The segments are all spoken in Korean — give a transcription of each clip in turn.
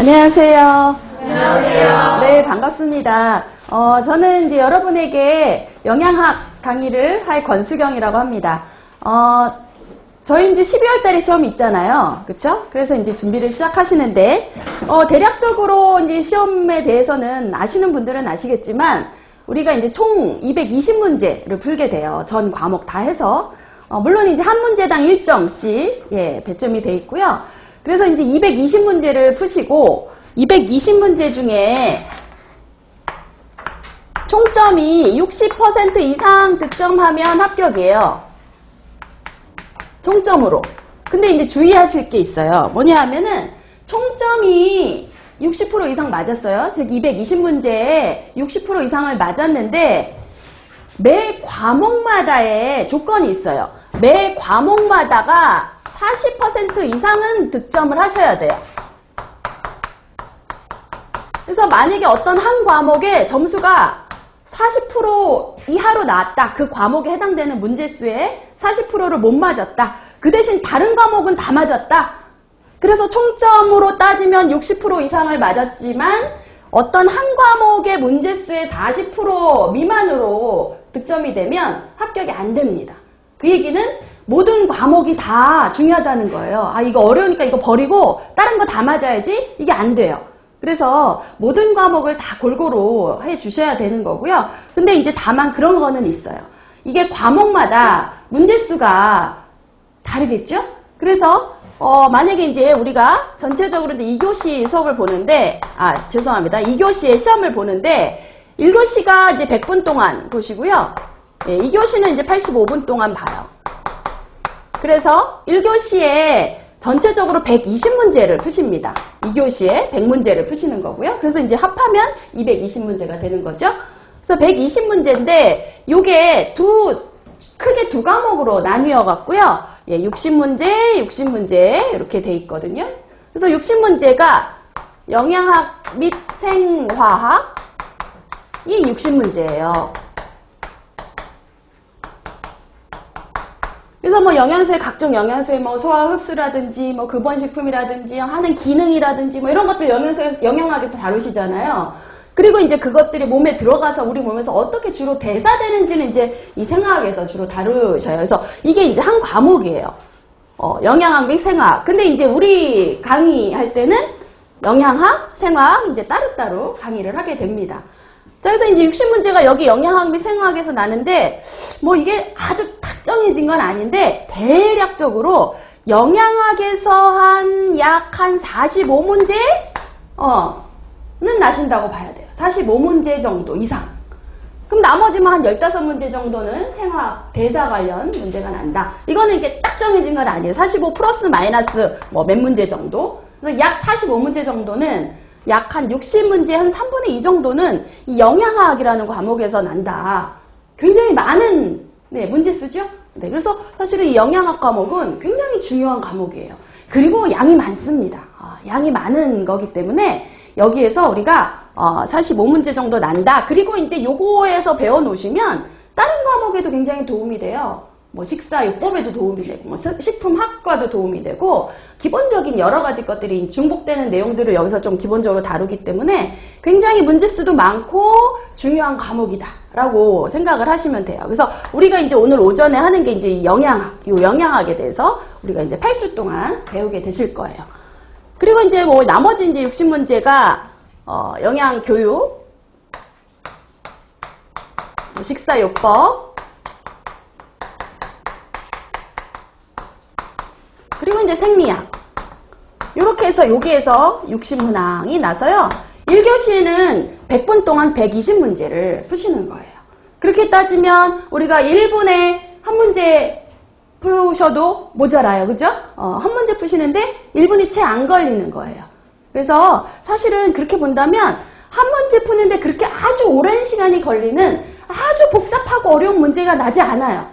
안녕하세요. 안녕하세요. 네, 반갑습니다. 저는 이제 여러분에게 영양학 강의를 할 권수경이라고 합니다. 저희 이제 12월 달에 시험이 있잖아요. 그쵸? 그래서 이제 준비를 시작하시는데, 대략적으로 이제 시험에 대해서는 아시는 분들은 아시겠지만, 우리가 이제 총 220문제를 풀게 돼요. 전 과목 다 해서. 물론 이제 한 문제당 1점씩, 배점이 돼 있고요. 그래서 이제 220문제를 푸시고, 220문제 중에 총점이 60% 이상 득점하면 합격이에요. 총점으로. 근데 이제 주의하실 게 있어요. 뭐냐 하면은 총점이 60% 이상 맞았어요. 즉 220문제에 60% 이상을 맞았는데 매 과목마다의 조건이 있어요. 매 과목마다가 40% 이상은 득점을 하셔야 돼요. 그래서 만약에 어떤 한 과목에 점수가 40% 이하로 나왔다. 그 과목에 해당되는 문제수의 40%를 못 맞았다. 그 대신 다른 과목은 다 맞았다. 그래서 총점으로 따지면 60% 이상을 맞았지만 어떤 한 과목의 문제수의 40% 미만으로 득점이 되면 합격이 안 됩니다. 그 얘기는 모든 과목이 다 중요하다는 거예요. 이거 어려우니까 이거 버리고 다른 거 다 맞아야지? 이게 안 돼요. 그래서 모든 과목을 다 골고루 해 주셔야 되는 거고요. 근데 이제 다만 그런 거는 있어요. 이게 과목마다 문제수가 다르겠죠? 그래서 만약에 이제 우리가 전체적으로 이제 2교시 수업을 보는데, 죄송합니다. 2교시의 시험을 보는데, 1교시가 이제 100분 동안 보시고요. 2교시는 이제 85분 동안 봐요. 그래서 1교시에 전체적으로 120문제를 푸십니다. 2교시에 100문제를 푸시는 거고요. 그래서 이제 합하면 220문제가 되는 거죠. 그래서 120문제인데, 요게 크게 두 과목으로 나뉘어 갖고요. 60문제, 60문제 이렇게 돼 있거든요. 그래서 60문제가 영양학 및 생화학이 60문제예요. 그래서 뭐 영양소의 각종 영양소의 뭐 소화 흡수라든지 뭐 급원식품이라든지 하는 기능이라든지 뭐 이런 것들 영양학에서 다루시잖아요. 그리고 이제 그것들이 몸에 들어가서 우리 몸에서 어떻게 주로 대사되는지는 이제 이 생화학에서 주로 다루셔요. 그래서 이게 이제 한 과목이에요. 영양학 및 생화학. 근데 이제 우리 강의할 때는 영양학, 생화학 이제 따로따로 강의를 하게 됩니다. 자, 그래서 이제 60문제가 여기 영양학 및 생화학에서 나는데, 뭐 이게 아주 탁 정해진 건 아닌데, 대략적으로 영양학에서 약 한 45문제? 는 나신다고 봐야 돼요. 45문제 정도 이상. 그럼 나머지만 한 15문제 정도는 생화학, 대사 관련 문제가 난다. 이거는 이게 딱 정해진 건 아니에요. 45 플러스 마이너스 뭐 몇 문제 정도. 그래서 약 45문제 정도는 약 한 60문제 한 3분의 2 정도는 이 영양학이라는 과목에서 난다. 굉장히 많은 문제수죠. 그래서 사실은 이 영양학 과목은 굉장히 중요한 과목이에요. 그리고 양이 많습니다. 양이 많은 거기 때문에 여기에서 우리가 45문제 정도 난다. 그리고 이제 요거에서 배워놓으시면 다른 과목에도 굉장히 도움이 돼요. 뭐 식사요법에도 도움이 되고, 뭐 식품학과도 도움이 되고, 기본적인 여러 가지 것들이 중복되는 내용들을 여기서 좀 기본적으로 다루기 때문에 굉장히 문제수도 많고 중요한 과목이다라고 생각을 하시면 돼요. 그래서 우리가 이제 오늘 오전에 하는 게 이제 영양학, 이 영양학에 대해서 우리가 이제 8주 동안 배우게 되실 거예요. 그리고 이제 뭐 나머지 이제 60문제가 영양교육, 식사요법, 그리고 이제 생리학. 이렇게 해서 여기에서 60문항이 나서요. 1교시에는 100분 동안 120문제를 푸시는 거예요. 그렇게 따지면 우리가 1분에 한 문제 푸셔도 모자라요. 그죠? 한 문제 푸시는데 1분이 채 안 걸리는 거예요. 그래서 사실은 그렇게 본다면 한 문제 푸는데 그렇게 아주 오랜 시간이 걸리는 아주 복잡하고 어려운 문제가 나지 않아요.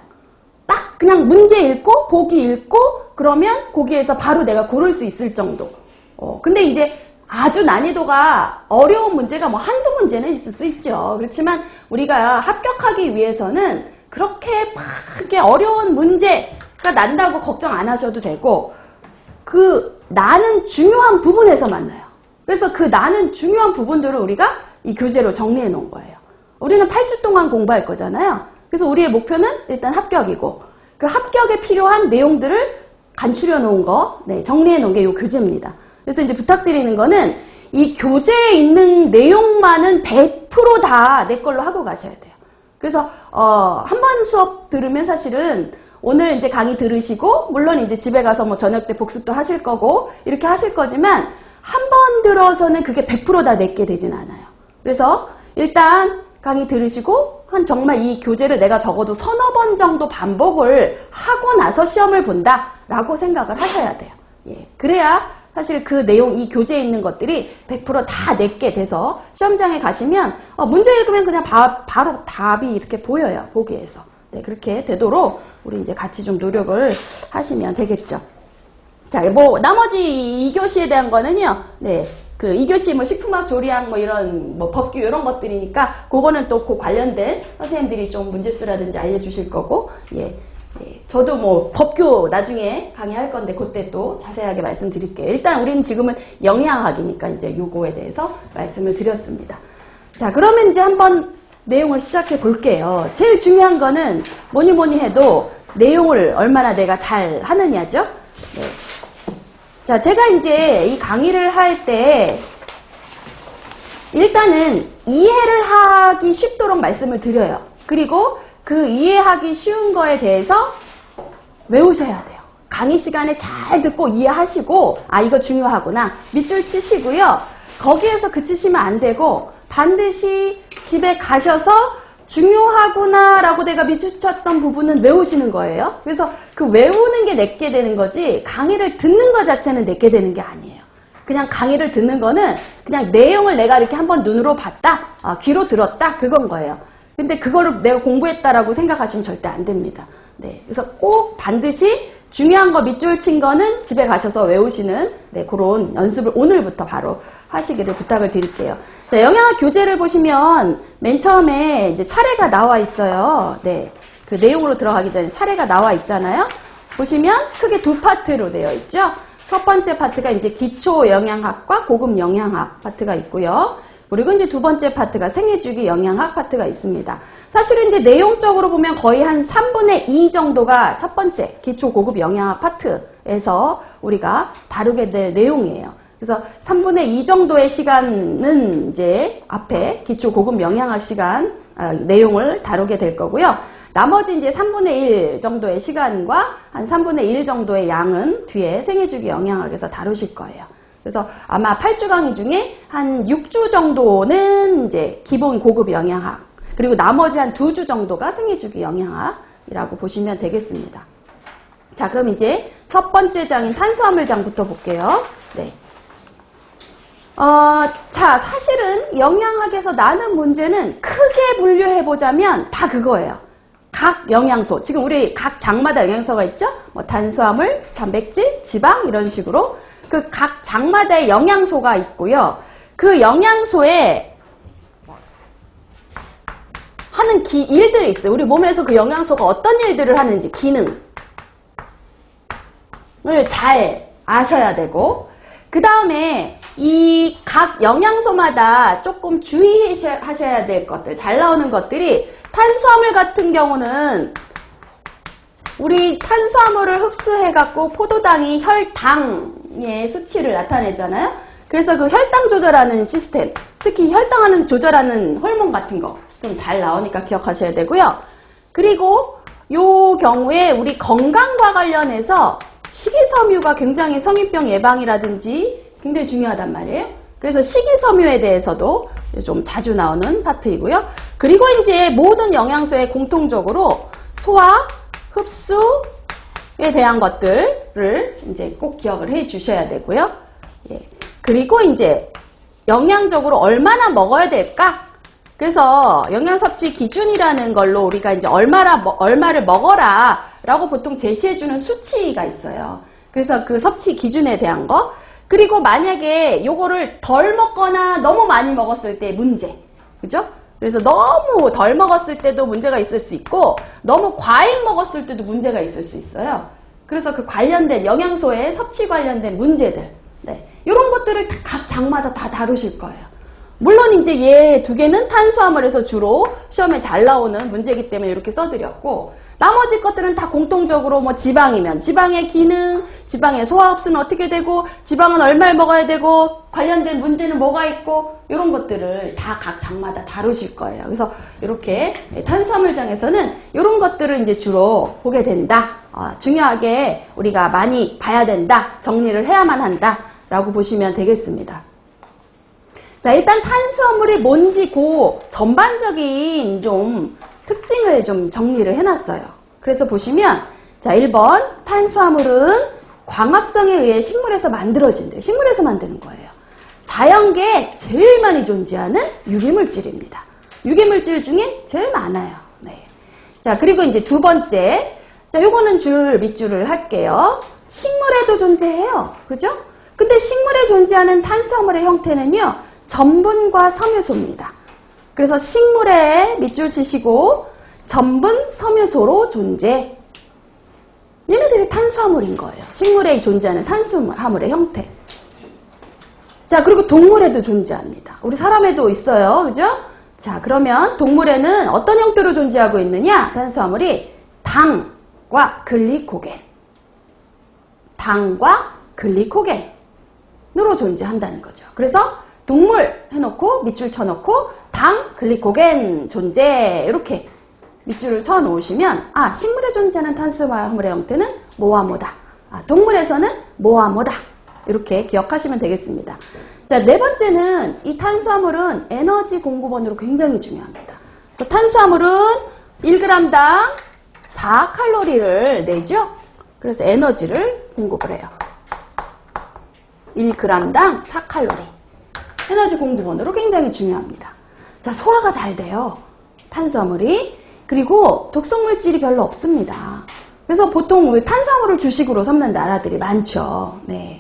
딱 그냥 문제 읽고 보기 읽고 그러면 거기에서 바로 내가 고를 수 있을 정도. 근데 이제 아주 난이도가 어려운 문제가 뭐 한두 문제는 있을 수 있죠. 그렇지만 우리가 합격하기 위해서는 그렇게 막 어려운 문제가 난다고 걱정 안 하셔도 되고, 그 나는 중요한 부분에서 만나요. 그래서 그 나는 중요한 부분들을 우리가 이 교재로 정리해 놓은 거예요. 우리는 8주 동안 공부할 거잖아요. 그래서 우리의 목표는 일단 합격이고 그 합격에 필요한 내용들을 간추려 놓은 거, 네, 정리해 놓은 게 이 교재입니다. 그래서 이제 부탁드리는 거는 이 교재에 있는 내용만은 100% 다 내 걸로 하고 가셔야 돼요. 그래서 한 번 수업 들으면 사실은 오늘 이제 강의 들으시고 물론 이제 집에 가서 뭐 저녁 때 복습도 하실 거고 이렇게 하실 거지만 한 번 들어서는 그게 100% 다 내게 되진 않아요. 그래서 일단 강의 들으시고 한 정말 이 교재를 내가 적어도 서너 번 정도 반복을 하고 나서 시험을 본다라고 생각을 하셔야 돼요. 예, 그래야 사실 그 내용, 이 교재에 있는 것들이 100% 다 내게 돼서 시험장에 가시면 문제 읽으면 그냥 바로 답이 이렇게 보여요. 보기에서. 네, 그렇게 되도록 우리 이제 같이 좀 노력을 하시면 되겠죠. 자, 뭐 나머지 2교시에 대한 거는요. 네. 그 2교시 뭐 식품학 조리학 뭐 이런 뭐 법규 이런 것들이니까 그거는 또 그 관련된 선생님들이 좀 문제수라든지 알려주실 거고 예. 저도 뭐 법규 나중에 강의할 건데 그때 또 자세하게 말씀드릴게요. 일단 우리는 지금은 영양학이니까 이제 요거에 대해서 말씀을 드렸습니다. 자, 그러면 이제 한번 내용을 시작해 볼게요. 제일 중요한 거는 뭐니 해도 내용을 얼마나 내가 잘 하느냐죠. 네. 자, 제가 이제 이 강의를 할 때 일단은 이해를 하기 쉽도록 말씀을 드려요. 그리고 그 이해하기 쉬운 거에 대해서 외우셔야 돼요. 강의 시간에 잘 듣고 이해하시고 아 이거 중요하구나 밑줄 치시고요. 거기에서 그치시면 안 되고 반드시 집에 가셔서 중요하구나 라고 내가 밑줄 쳤던 부분은 외우시는 거예요. 그래서 그 외우는 게 내게 되는 거지 강의를 듣는 것 자체는 내게 되는 게 아니에요. 그냥 강의를 듣는 거는 그냥 내용을 내가 이렇게 한번 눈으로 봤다, 귀로 들었다 그건 거예요. 근데 그거를 내가 공부했다라고 생각하시면 절대 안 됩니다. 네, 그래서 꼭 반드시 중요한 거 밑줄 친 거는 집에 가셔서 외우시는 네, 그런 연습을 오늘부터 바로 하시기를 부탁을 드릴게요. 자, 영양학 교재를 보시면 맨 처음에 이제 차례가 나와 있어요. 네, 그 내용으로 들어가기 전에 차례가 나와 있잖아요. 보시면 크게 두 파트로 되어 있죠. 첫 번째 파트가 이제 기초 영양학과 고급 영양학 파트가 있고요. 그리고 이제 두 번째 파트가 생애주기 영양학 파트가 있습니다. 사실은 이제 내용적으로 보면 거의 한 3분의 2 정도가 첫 번째 기초 고급 영양학 파트에서 우리가 다루게 될 내용이에요. 그래서 3분의 2 정도의 시간은 이제 앞에 기초 고급 영양학 시간 내용을 다루게 될 거고요. 나머지 이제 3분의 1 정도의 시간과 한 3분의 1 정도의 양은 뒤에 생애주기 영양학에서 다루실 거예요. 그래서 아마 8주 강의 중에 한 6주 정도는 이제 기본 고급 영양학, 그리고 나머지 한 2주 정도가 생애주기 영양학이라고 보시면 되겠습니다. 자, 그럼 이제 첫 번째 장인 탄수화물장부터 볼게요. 네. 자, 사실은 영양학에서 나는 문제는 크게 분류해보자면 다 그거예요. 각 영양소, 지금 우리 각 장마다 영양소가 있죠? 뭐 탄수화물, 단백질, 지방 이런 식으로 그 각 장마다의 영양소가 있고요. 그 영양소에 하는 일들이 있어요. 우리 몸에서 그 영양소가 어떤 일들을 하는지 기능을 잘 아셔야 되고 그 다음에 이 각 영양소마다 조금 주의하셔야 될 것들, 잘 나오는 것들이 탄수화물 같은 경우는 우리 탄수화물을 흡수해갖고 포도당이 혈당의 수치를 나타내잖아요. 그래서 그 혈당 조절하는 시스템, 특히 혈당하는 조절하는 호르몬 같은 거 좀 잘 나오니까 기억하셔야 되고요. 그리고 요 경우에 우리 건강과 관련해서 식이섬유가 굉장히 성인병 예방이라든지 굉장히 중요하단 말이에요. 그래서 식이섬유에 대해서도 좀 자주 나오는 파트이고요. 그리고 이제 모든 영양소에 공통적으로 소화, 흡수에 대한 것들을 이제 꼭 기억을 해 주셔야 되고요. 예. 그리고 이제 영양적으로 얼마나 먹어야 될까? 그래서 영양섭취 기준이라는 걸로 우리가 이제 얼마를 먹어라 라고 보통 제시해주는 수치가 있어요. 그래서 그 섭취 기준에 대한 거. 그리고 만약에 요거를 덜 먹거나 너무 많이 먹었을 때 문제. 그죠? 그래서 너무 덜 먹었을 때도 문제가 있을 수 있고 너무 과잉 먹었을 때도 문제가 있을 수 있어요. 그래서 그 관련된 영양소의 섭취 관련된 문제들. 네. 이런 것들을 각 장마다 다 다루실 거예요. 물론 이제 얘 두 개는 탄수화물에서 주로 시험에 잘 나오는 문제이기 때문에 이렇게 써드렸고, 나머지 것들은 다 공통적으로 뭐 지방이면 지방의 기능, 지방의 소화흡수는 어떻게 되고, 지방은 얼마를 먹어야 되고, 관련된 문제는 뭐가 있고, 이런 것들을 다 각 장마다 다루실 거예요. 그래서 이렇게 탄수화물장에서는 이런 것들을 이제 주로 보게 된다. 중요하게 우리가 많이 봐야 된다. 정리를 해야만 한다. 라고 보시면 되겠습니다. 자, 일단 탄수화물이 뭔지 그 전반적인 좀 특징을 좀 정리를 해놨어요. 그래서 보시면, 자, 1번 탄수화물은 광합성에 의해 식물에서 만들어진대요. 식물에서 만드는 거예요. 자연계에 제일 많이 존재하는 유기물질입니다. 유기물질 중에 제일 많아요. 네. 자, 그리고 이제 두 번째, 자, 요거는 밑줄을 할게요. 식물에도 존재해요. 그죠? 근데 식물에 존재하는 탄수화물의 형태는요, 전분과 섬유소입니다. 그래서 식물에 밑줄 치시고 전분, 섬유소로 존재. 얘네들이 탄수화물인 거예요. 식물에 존재하는 탄수화물의 형태. 자, 그리고 동물에도 존재합니다. 우리 사람에도 있어요. 그죠? 자, 그러면 동물에는 어떤 형태로 존재하고 있느냐? 탄수화물이 당과 글리코겐. 당과 글리코겐으로 존재한다는 거죠. 그래서 동물 해놓고 밑줄 쳐놓고 당, 글리코겐 존재, 이렇게 밑줄을 쳐놓으시면, 아, 식물에 존재하는 탄수화물의 형태는 뭐와 뭐다. 아, 동물에서는 뭐와 뭐다. 이렇게 기억하시면 되겠습니다. 자, 네 번째는 이 탄수화물은 에너지 공급원으로 굉장히 중요합니다. 그래서 탄수화물은 1g당 4칼로리를 내죠. 그래서 에너지를 공급을 해요. 1g당 4칼로리. 에너지 공급원으로 굉장히 중요합니다. 자, 소화가 잘 돼요. 탄수화물이. 그리고 독성물질이 별로 없습니다. 그래서 보통 탄수화물을 주식으로 삼는 나라들이 많죠. 네.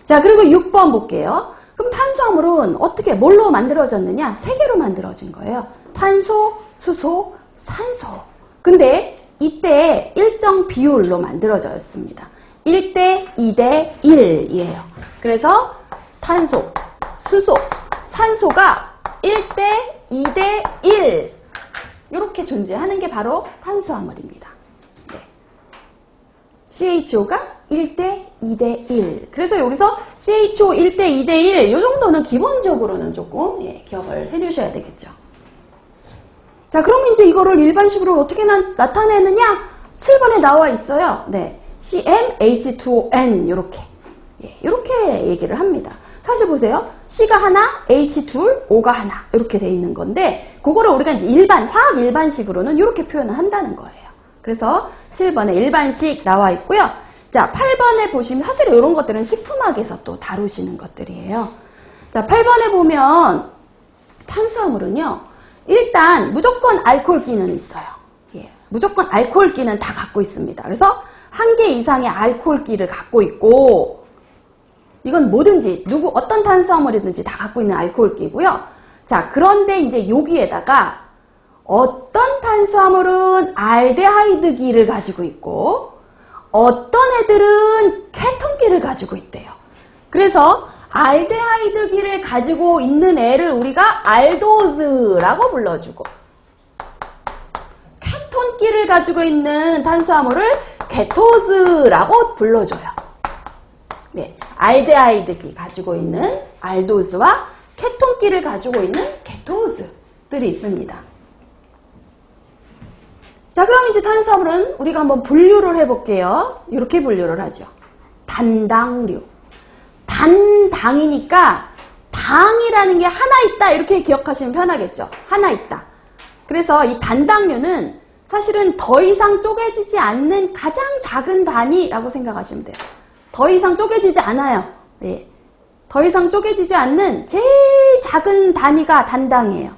자, 그리고 6번 볼게요. 그럼 탄수화물은 어떻게, 뭘로 만들어졌느냐? 3개로 만들어진 거예요. 탄소, 수소, 산소. 근데 이때 일정 비율로 만들어졌습니다. 1대 2대 1이에요. 그래서 탄소, 수소, 산소가 1대 2대 1 이렇게 존재하는 게 바로 탄수화물입니다. 네. CHO가 1대 2대 1. 그래서 여기서 CHO 1대 2대 1 이 정도는 기본적으로는 조금 기억을 해주셔야 되겠죠. 자, 그럼 이제 이거를 일반식으로 어떻게 나타내느냐? 7번에 나와 있어요. 네. CmH2ON 이렇게. 이렇게 얘기를 합니다. 사실 보세요. C가 하나, H 둘, O가 하나 이렇게 돼 있는 건데, 그거를 우리가 이제 화학 일반식으로는 이렇게 표현을 한다는 거예요. 그래서 7번에 일반식 나와 있고요. 자, 8번에 보시면 사실 이런 것들은 식품학에서 또 다루시는 것들이에요. 자, 8번에 보면 탄수화물은요, 일단 무조건 알코올기는 있어요. 무조건 알코올기는 다 갖고 있습니다. 그래서 1개 이상의 알코올기를 갖고 있고, 이건 뭐든지 어떤 탄수화물이든지 다 갖고 있는 알코올기고요. 자, 그런데 이제 여기에다가 어떤 탄수화물은 알데하이드기를 가지고 있고 어떤 애들은 케톤기를 가지고 있대요. 그래서 알데하이드기를 가지고 있는 애를 우리가 알도즈라고 불러주고, 케톤기를 가지고 있는 탄수화물을 케토즈라고 불러줘요. 네, 알데하이드기 가지고 있는 알도즈와 케톤기를 가지고 있는 케토즈들이 있습니다. 자, 그럼 이제 탄수화물은 우리가 한번 분류를 해볼게요. 이렇게 분류를 하죠. 단당류. 단당이니까 당이라는 게 하나 있다 이렇게 기억하시면 편하겠죠. 하나 있다. 그래서 이 단당류는 사실은 더 이상 쪼개지지 않는 가장 작은 단위라고 생각하시면 돼요. 더 이상 쪼개지지 않아요. 네. 더 이상 쪼개지지 않는 제일 작은 단위가 단당이에요.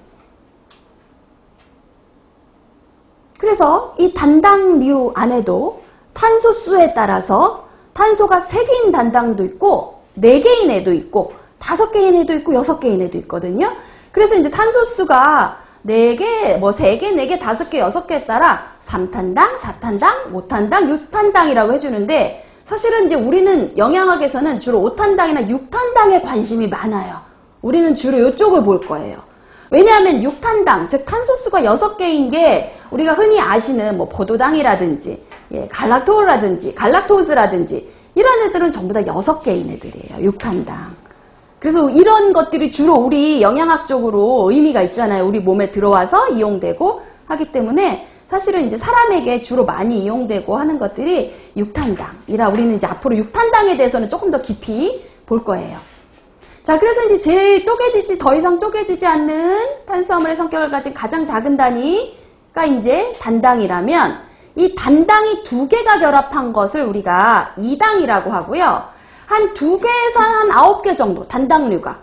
그래서 이 단당류 안에도 탄소수에 따라서 탄소가 3개인 단당도 있고 4개인 애도 있고 5개인 애도 있고 6개인 애도 있거든요. 그래서 이제 탄소수가 4개, 3개, 4개, 5개, 6개에 따라 3탄당, 4탄당, 5탄당, 6탄당이라고 해주는데, 사실은 이제 우리는 영양학에서는 주로 5탄당이나 6탄당에 관심이 많아요. 우리는 주로 이쪽을 볼 거예요. 왜냐하면 6탄당, 즉 탄소수가 6개인 게 우리가 흔히 아시는 뭐 포도당이라든지 갈락토즈라든지 이런 애들은 전부 다 6개인 애들이에요. 6탄당. 그래서 이런 것들이 주로 우리 영양학적으로 의미가 있잖아요. 우리 몸에 들어와서 이용되고 하기 때문에 사실은 이제 사람에게 주로 많이 이용되고 하는 것들이 6탄당이라 우리는 이제 앞으로 6탄당에 대해서는 조금 더 깊이 볼 거예요. 자, 그래서 이제 제일 더 이상 쪼개지지 않는 탄수화물의 성격을 가진 가장 작은 단위가 이제 단당이라면 이 단당이 2개가 결합한 것을 우리가 2당이라고 하고요. 한 2개에서 한 9개 정도 단당류가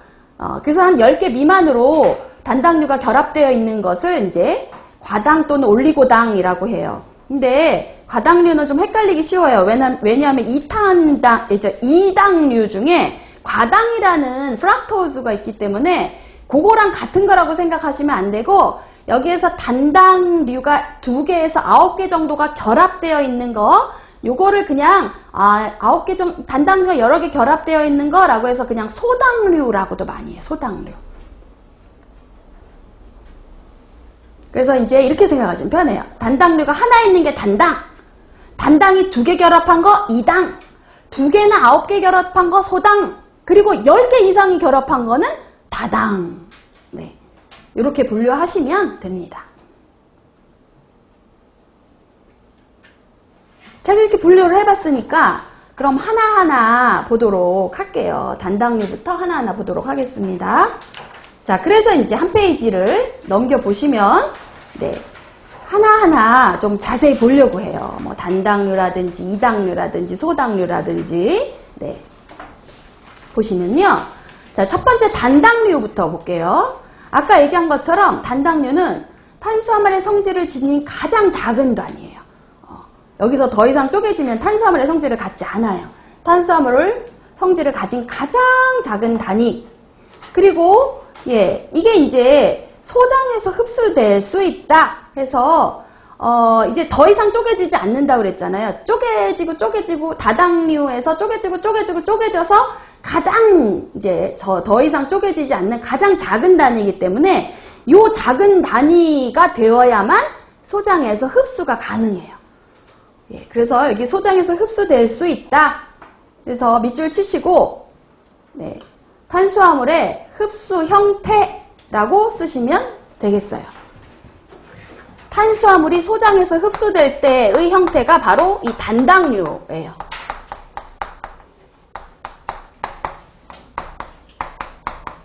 그래서 한 10개 미만으로 단당류가 결합되어 있는 것을 이제 과당 또는 올리고당이라고 해요. 근데 과당류는 좀 헷갈리기 쉬워요. 왜냐하면 2당류 중에 과당이라는 프락토즈가 있기 때문에 그거랑 같은 거라고 생각하시면 안 되고 여기에서 단당류가 2개에서 9개 정도가 결합되어 있는 거 요거를 그냥 9개 정도 단당류가 여러 개 결합되어 있는 거라고 해서 그냥 소당류라고도 많이 해요. 소당류. 그래서 이제 이렇게 생각하시면 편해요. 단당류가 하나 있는 게 단당, 단당이 2개 결합한 거 2당, 2개나 9개 결합한 거 소당, 그리고 10개 이상이 결합한 거는 다당. 네, 이렇게 분류하시면 됩니다. 제가 이렇게 분류를 해봤으니까 그럼 하나하나 보도록 할게요. 단당류부터 하나하나 보도록 하겠습니다. 자, 그래서 이제 한 페이지를 넘겨보시면 네, 하나하나 좀 자세히 보려고 해요. 뭐 단당류라든지 이당류라든지 소당류라든지 네, 보시면요. 자, 첫 번째 단당류부터 볼게요. 아까 얘기한 것처럼 단당류는 탄수화물의 성질을 지닌 가장 작은 단위예요. 여기서 더 이상 쪼개지면 탄수화물의 성질을 갖지 않아요. 탄수화물을 성질을 가진 가장 작은 단위. 그리고 이게 이제 소장에서 흡수될 수 있다 해서 이제 더 이상 쪼개지지 않는다고 그랬잖아요. 쪼개지고 다당류에서 쪼개져서 가장 이제 더 이상 쪼개지지 않는 가장 작은 단위이기 때문에 이 작은 단위가 되어야만 소장에서 흡수가 가능해요. 그래서 여기 소장에서 흡수될 수 있다. 그래서 밑줄 치시고 네, 탄수화물의 흡수 형태라고 쓰시면 되겠어요. 탄수화물이 소장에서 흡수될 때의 형태가 바로 이 단당류예요.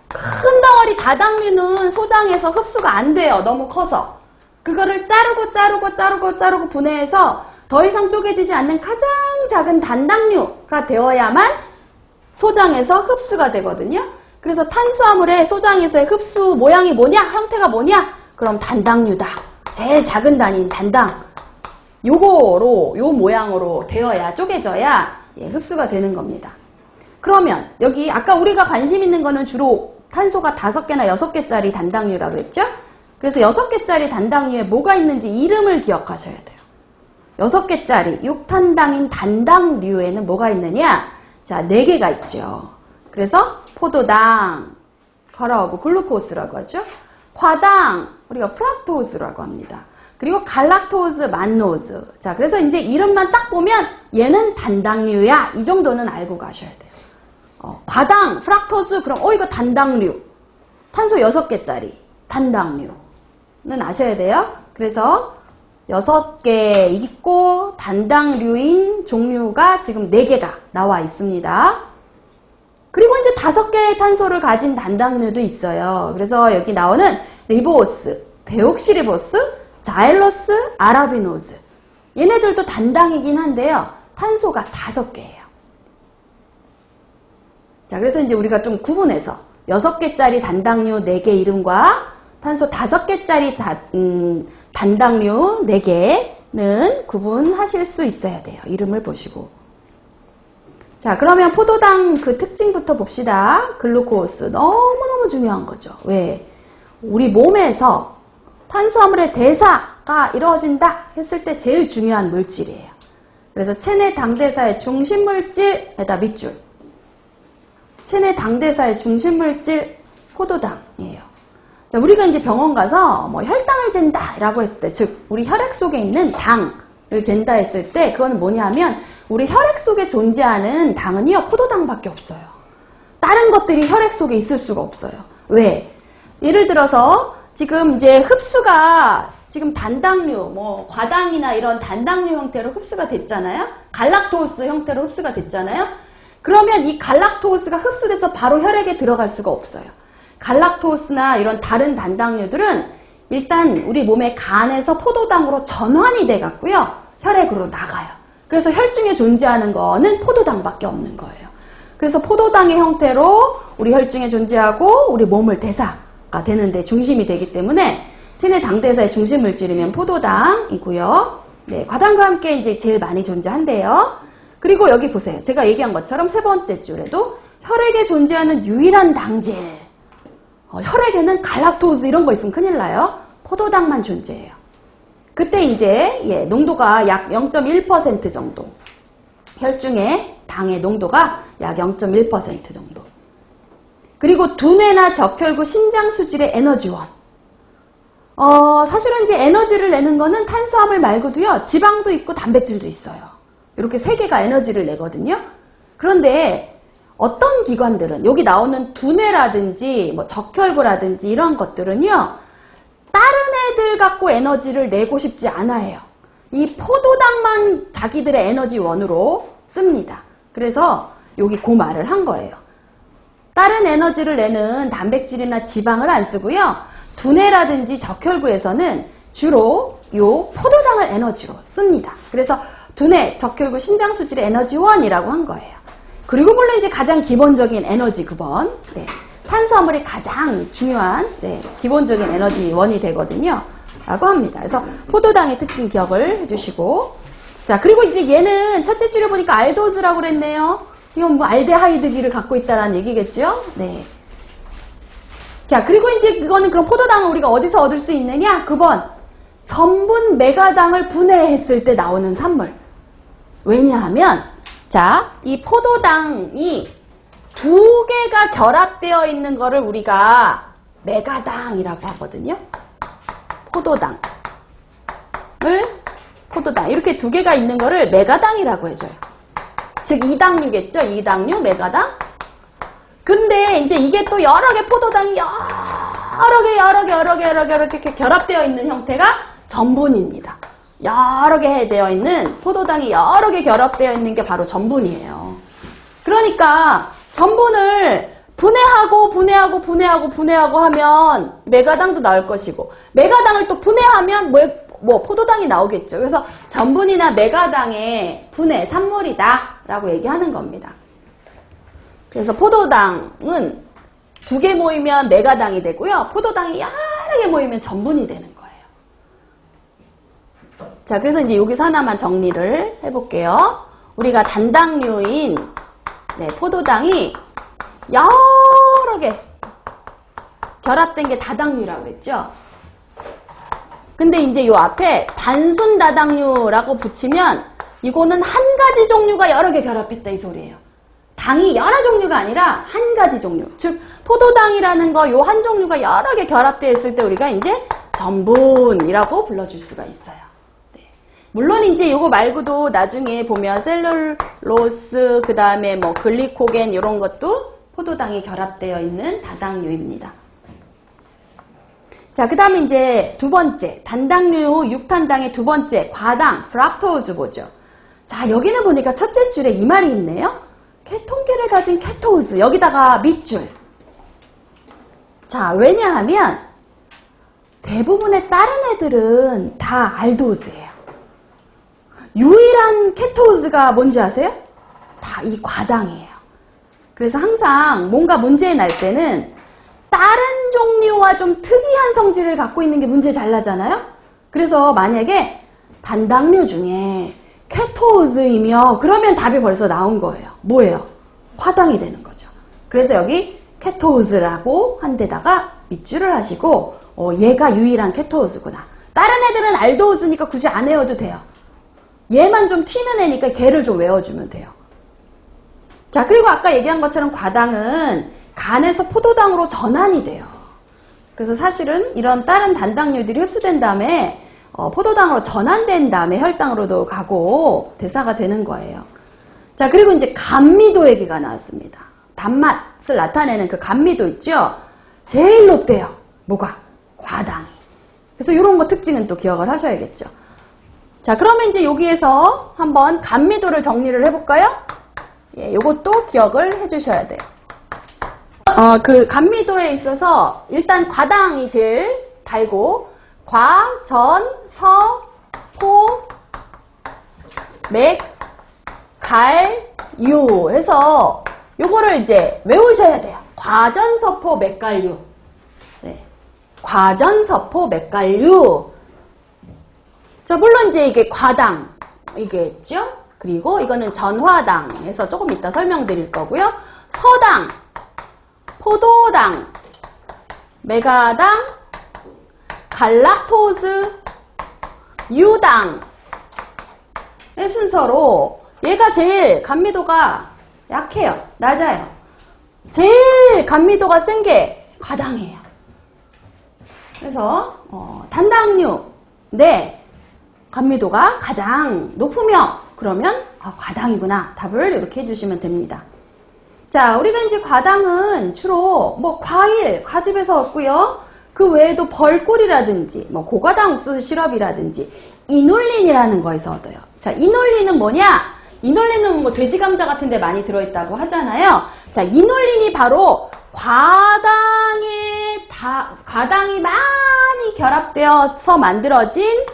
큰 덩어리 다당류는 소장에서 흡수가 안 돼요. 너무 커서. 그거를 자르고 분해해서 더 이상 쪼개지지 않는 가장 작은 단당류가 되어야만 소장에서 흡수가 되거든요. 그래서 탄수화물의 소장에서의 흡수 모양이 뭐냐? 형태가 뭐냐? 그럼 단당류다. 제일 작은 단위인 단당. 요 모양으로 되어야, 쪼개져야 흡수가 되는 겁니다. 그러면 여기 아까 우리가 관심 있는 거는 주로 탄소가 5개나 6개짜리 단당류라고 했죠? 그래서 6개짜리 단당류에 뭐가 있는지 이름을 기억하셔야 돼요. 6개짜리 6탄당인 단당류에는 뭐가 있느냐? 자, 4개가 있죠. 그래서 포도당, 걸어오고 글루코스라고 하죠. 과당, 우리가 프락토스라고 합니다. 그리고 갈락토즈, 만노즈. 자, 그래서 이제 이름만 딱 보면 얘는 단당류야. 이 정도는 알고 가셔야 돼요. 과당, 프락토스, 그럼 이거 단당류. 탄소 6개짜리 단당류는 아셔야 돼요. 그래서 6개 있고 단당류인 종류가 지금 4개가 나와 있습니다. 그리고 이제 5개의 탄소를 가진 단당류도 있어요. 그래서 여기 나오는 리보스, 데옥시리보스, 자일로스, 아라비노스. 얘네들도 단당이긴 한데요. 탄소가 5개예요. 자, 그래서 이제 우리가 좀 구분해서 6개짜리 단당류 4개 이름과 탄소 5개짜리 단당류 4개는 구분하실 수 있어야 돼요. 이름을 보시고. 자, 그러면 포도당 그 특징부터 봅시다. 글루코스. 너무너무 중요한 거죠. 왜? 우리 몸에서 탄수화물의 대사가 이루어진다 했을 때 제일 중요한 물질이에요. 그래서 체내 당대사의 중심물질에다 밑줄. 체내 당대사의 중심물질 포도당이에요. 자, 우리가 이제 병원 가서 뭐 혈당을 잰다라고 했을 때, 즉 우리 혈액 속에 있는 당을 잰다 했을 때 그건 뭐냐면 우리 혈액 속에 존재하는 당은요 포도당밖에 없어요. 다른 것들이 혈액 속에 있을 수가 없어요. 왜? 예를 들어서 지금 이제 흡수가 지금 단당류, 뭐 과당이나 이런 단당류 형태로 흡수가 됐잖아요. 갈락토스 형태로 흡수가 됐잖아요. 그러면 이 갈락토스가 흡수돼서 바로 혈액에 들어갈 수가 없어요. 갈락토스나 이런 다른 단당류들은 일단 우리 몸의 간에서 포도당으로 전환이 돼 갖고요. 혈액으로 나가요. 그래서 혈중에 존재하는 거는 포도당밖에 없는 거예요. 그래서 포도당의 형태로 우리 혈중에 존재하고 우리 몸을 대사가 되는데 중심이 되기 때문에 체내 당대사의 중심물질이면 포도당이고요. 네, 과당과 함께 이제 제일 많이 존재한대요. 그리고 여기 보세요. 제가 얘기한 것처럼 세 번째 줄에도 혈액에 존재하는 유일한 당질. 혈액에는 갈락토스 이런 거 있으면 큰일 나요. 포도당만 존재해요. 그때 이제 농도가 약 0.1% 정도. 혈중의 당의 농도가 약 0.1% 정도. 그리고 두뇌나 적혈구, 신장 수질의 에너지원. 사실은 이제 에너지를 내는 거는 탄수화물 말고도요, 지방도 있고 단백질도 있어요. 이렇게 세 개가 에너지를 내거든요. 그런데 어떤 기관들은, 여기 나오는 두뇌라든지, 뭐 적혈구라든지 이런 것들은요, 다른 애들 갖고 에너지를 내고 싶지 않아요. 이 포도당만 자기들의 에너지원으로 씁니다. 그래서 여기 그 말을 한 거예요. 다른 에너지를 내는 단백질이나 지방을 안 쓰고요. 두뇌라든지 적혈구에서는 주로 요 포도당을 에너지로 씁니다. 그래서 두뇌, 적혈구, 신장 수질의 에너지원이라고 한 거예요. 그리고 물론 이제 가장 기본적인 에너지 급원, 네, 탄수화물이 가장 중요한 기본적인 에너지원이 되거든요. 라고 합니다. 그래서 포도당의 특징 기억을 해주시고, 자, 그리고 이제 얘는 첫째 줄에 보니까 알도즈라고 그랬네요. 이건 뭐 알데하이드기를 갖고 있다는 얘기겠죠? 네. 자, 그리고 이제 그거는 그럼 포도당을 우리가 어디서 얻을 수 있느냐? 9번. 전분 메가당을 분해했을 때 나오는 산물. 왜냐하면, 자, 이 포도당이 두 개가 결합되어 있는 거를 우리가 메가당이라고 하거든요. 포도당. 이렇게 두 개가 있는 거를 메가당이라고 해줘요. 즉, 이당류겠죠? 이당류, 메가당. 근데 이제 이게 또 여러 개 포도당이 여러 개 이렇게 결합되어 있는 형태가 전분입니다. 여러 개 되어 있는 포도당이 여러 개 결합되어 있는 게 바로 전분이에요. 그러니까 전분을 분해하고 하면 메가당도 나올 것이고, 메가당을 또 분해하면 뭐 포도당이 나오겠죠. 그래서 전분이나 메가당의 분해 산물이다 라고 얘기하는 겁니다. 그래서 포도당은 두 개 모이면 메가당이 되고요. 포도당이 여러 개 모이면 전분이 되는 거예요. 자, 그래서 이제 여기서 하나만 정리를 해볼게요. 우리가 단당류인 포도당이 여러 개 결합된 게 다당류라고 했죠. 근데 이제 요 앞에 단순 다당류라고 붙이면 이거는 한 가지 종류가 여러 개 결합했다 이 소리예요. 당이 여러 종류가 아니라 한 가지 종류. 즉 포도당이라는 거 요 한 종류가 여러 개 결합되어 있을 때 우리가 이제 전분이라고 불러줄 수가 있어요. 네. 물론 이제 요거 말고도 나중에 보면 셀룰로스, 그 다음에 뭐 글리코겐 이런 것도 포도당이 결합되어 있는 다당류입니다. 자, 그 다음에 이제 두 번째, 단당류 6탄당의 두 번째, 과당, 프락토즈 보죠. 자, 여기는 보니까 첫째 줄에 이 말이 있네요. 케톤계를 가진 케토즈, 여기다가 밑줄. 자, 왜냐하면 대부분의 다른 애들은 다 알도즈예요. 유일한 케토즈가 뭔지 아세요? 다 이 과당이에요. 그래서 항상 뭔가 문제 날 때는 다른 종류와 좀 특이한 성질을 갖고 있는 게 문제 잘 나잖아요? 그래서 만약에 단당류 중에 케토즈이며 그러면 답이 벌써 나온 거예요. 뭐예요? 과당이 되는 거죠. 그래서 여기 케토즈라고 한 데다가 밑줄을 하시고 얘가 유일한 케토즈구나. 다른 애들은 알도즈니까 굳이 안 외워도 돼요. 얘만 좀 튀는 애니까 걔를 좀 외워주면 돼요. 자, 그리고 아까 얘기한 것처럼 과당은 간에서 포도당으로 전환이 돼요. 그래서 사실은 이런 다른 단당류들이 흡수된 다음에 포도당으로 전환된 다음에 혈당으로도 가고 대사가 되는 거예요. 자, 그리고 이제 감미도 얘기가 나왔습니다. 단맛을 나타내는 그 감미도 있죠? 제일 높대요. 뭐가? 과당이. 그래서 이런 거 특징은 또 기억을 하셔야겠죠. 자, 그러면 이제 여기에서 한번 감미도를 정리를 해볼까요? 예, 요것도 기억을 해주셔야 돼요. 그 감미도에 있어서 일단 과당이 제일 달고 과, 전, 서, 포, 맥, 갈, 유 해서 요거를 이제 외우셔야 돼요. 과전서포 맥갈유. 네. 과전서포 맥갈유. 자, 물론 이제 이게 과당이겠죠? 그리고 이거는 전화당 해서 조금 이따 설명드릴 거고요. 서당, 포도당, 메가당, 갈락토스, 유당의 순서로 얘가 제일 감미도가 약해요. 낮아요. 제일 감미도가 센 게 과당이에요. 그래서 단당류 네 감미도가 가장 높으며 그러면 과당이구나. 답을 이렇게 해주시면 됩니다. 자, 우리가 이제 과당은 주로 뭐 과일, 과즙에서 얻고요. 그 외에도 벌꿀이라든지 뭐 고과당 옥수수 시럽이라든지 이놀린이라는 거에서 얻어요. 자, 이놀린은 뭐냐? 이놀린은 뭐 돼지 감자 같은 데 많이 들어있다고 하잖아요. 자, 이놀린이 바로 과당이 많이 결합되어서 만들어진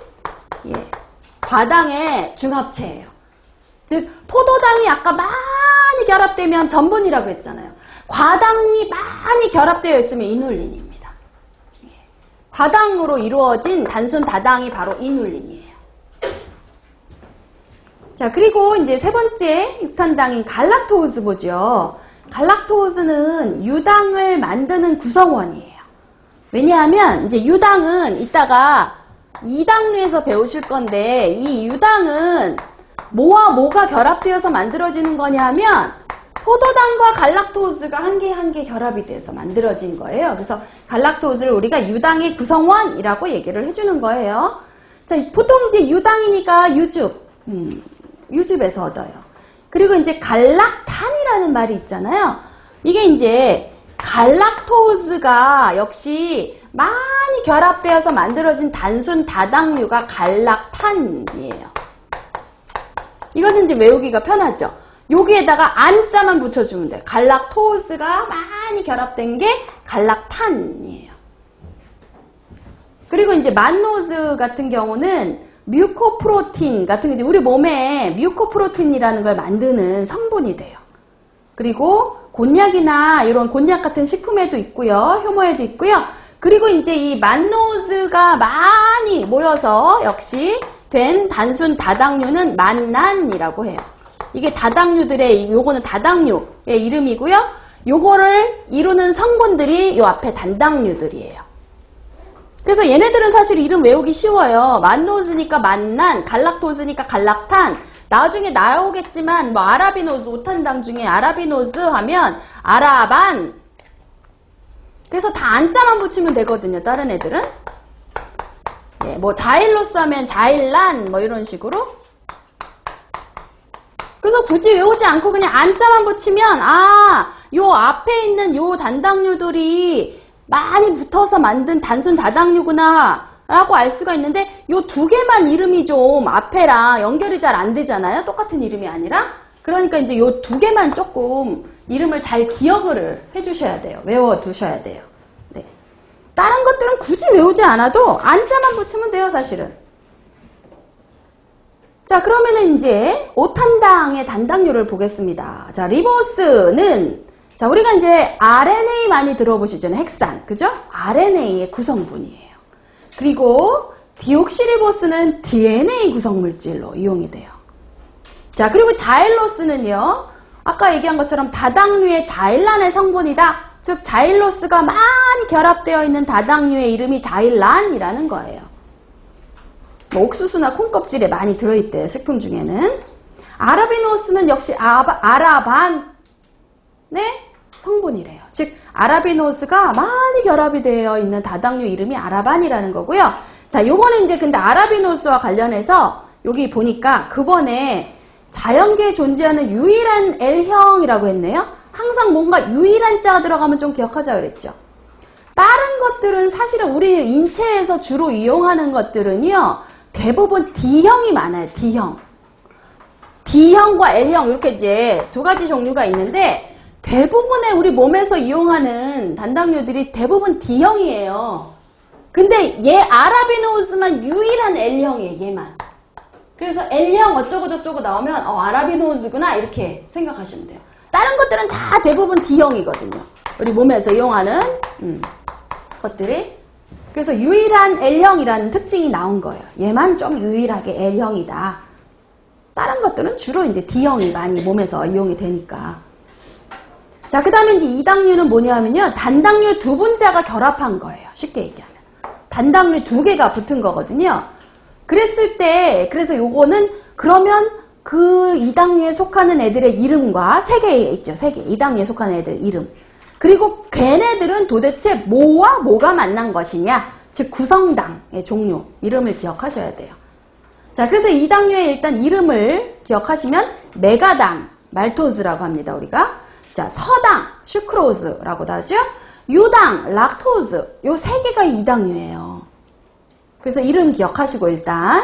과당의 중합체예요. 즉 포도당이 아까 많이 결합되면 전분이라고 했잖아요. 과당이 많이 결합되어 있으면 이놀린입니다. 과당으로 이루어진 단순 다당이 바로 이놀린이에요. 자, 그리고 이제 세 번째 육탄당인 갈락토스 보죠. 갈락토스는 유당을 만드는 구성원이에요. 왜냐하면 이제 유당은 이따가 2당류에서 배우실 건데 이 유당은 뭐와 뭐가 결합되어서 만들어지는 거냐 하면 포도당과 갈락토스가 한 개 한 개 결합이 돼서 만들어진 거예요. 그래서 갈락토스를 우리가 유당의 구성원이라고 얘기를 해주는 거예요. 자, 보통 이제 유당이니까 유즙에서 얻어요. 그리고 이제 갈락탄이라는 말이 있잖아요. 이게 이제 갈락토스가 역시 많이 결합되어서 만들어진 단순 다당류가 갈락탄이에요. 이거는 이제 외우기가 편하죠. 여기에다가 안자만 붙여주면 돼요. 갈락토스가 많이 결합된 게 갈락탄이에요. 그리고 이제 만노즈 같은 경우는 뮤코프로틴 같은 게 이제 우리 몸에 뮤코프로틴이라는 걸 만드는 성분이 돼요. 그리고 곤약이나 이런 곤약 같은 식품에도 있고요. 효모에도 있고요. 그리고 이제 이 만노즈가 많이 모여서 역시 된 단순 다당류는 만난이라고 해요. 이게 다당류들의 요거는 다당류의 이름이고요. 요거를 이루는 성분들이 요 앞에 단당류들이에요. 그래서 얘네들은 사실 이름 외우기 쉬워요. 만노즈니까 만난, 갈락토스니까 갈락탄. 나중에 나오겠지만 뭐 아라비노즈, 5탄당 중에 아라비노즈 하면 아라반. 그래서 다 안자만 붙이면 되거든요. 다른 애들은. 예, 뭐 자일로스 하면 자일란 뭐 이런 식으로. 그래서 굳이 외우지 않고 그냥 안자만 붙이면 요 앞에 있는 요 단당류들이 많이 붙어서 만든 단순 다당류구나 라고 알 수가 있는데 요 두 개만 이름이 좀 앞에랑 연결이 잘 안 되잖아요. 똑같은 이름이 아니라. 그러니까 이제 요 두 개만 조금 이름을 잘 기억을 해주셔야 돼요. 외워두셔야 돼요. 네. 다른 것들은 굳이 외우지 않아도 안자만 붙이면 돼요, 사실은. 자, 그러면은 이제 5탄당의 단당류를 보겠습니다. 자, 리보스는 자, 우리가 이제 RNA 많이 들어보시잖아요. 핵산. 그죠? RNA의 구성분이에요. 그리고 디옥시리보스는 DNA 구성물질로 이용이 돼요. 자, 그리고 자일로스는요. 아까 얘기한 것처럼 다당류의 자일란의 성분이다. 즉 자일로스가 많이 결합되어 있는 다당류의 이름이 자일란이라는 거예요. 뭐 옥수수나 콩껍질에 많이 들어있대요. 식품 중에는. 아라비노스는 역시 아라반의 성분이래요. 즉 아라비노스가 많이 결합이 되어 있는 다당류 이름이 아라반이라는 거고요. 자, 요거는 이제 근데 아라비노스와 관련해서 여기 보니까 그번에 자연계에 존재하는 유일한 L형이라고 했네요. 항상 뭔가 유일한 자가 들어가면 좀 기억하자 그랬죠. 다른 것들은 사실은 우리 인체에서 주로 이용하는 것들은요, 대부분 D형이 많아요. D형. D형과 L형 이렇게 이제 두 가지 종류가 있는데 대부분의 우리 몸에서 이용하는 단당류들이 대부분 D형이에요. 근데 얘 아라비노스만 유일한 L형이에요. 얘만. 그래서 L형 어쩌고 저쩌고 나오면 아라비노스구나 이렇게 생각하시면 돼요. 다른 것들은 다 대부분 D형이거든요. 우리 몸에서 이용하는 것들이. 그래서 유일한 L형이라는 특징이 나온 거예요. 얘만 좀 유일하게 L형이다. 다른 것들은 주로 이제 D형이 많이 몸에서 이용이 되니까. 자, 그 다음에 이제 이 당류는 뭐냐면요. 단당류 두 분자가 결합한 거예요. 쉽게 얘기하면. 단당류 두 개가 붙은 거거든요. 그랬을 때, 그래서 요거는 그러면 그 이 당류에 속하는 애들의 이름과 세 개 있죠. 세 개. 이 당류에 속하는 애들 이름. 그리고 걔네들은 도대체 뭐와 뭐가 만난 것이냐. 즉 구성당의 종류. 이름을 기억하셔야 돼요. 자, 그래서 이 당류의 일단 이름을 기억하시면 메가당, 말토즈라고 합니다. 우리가. 자, 서당, 슈크로즈라고도 하죠. 유당, 락토즈. 요 세 개가 이 당류예요. 그래서 이름 기억하시고 일단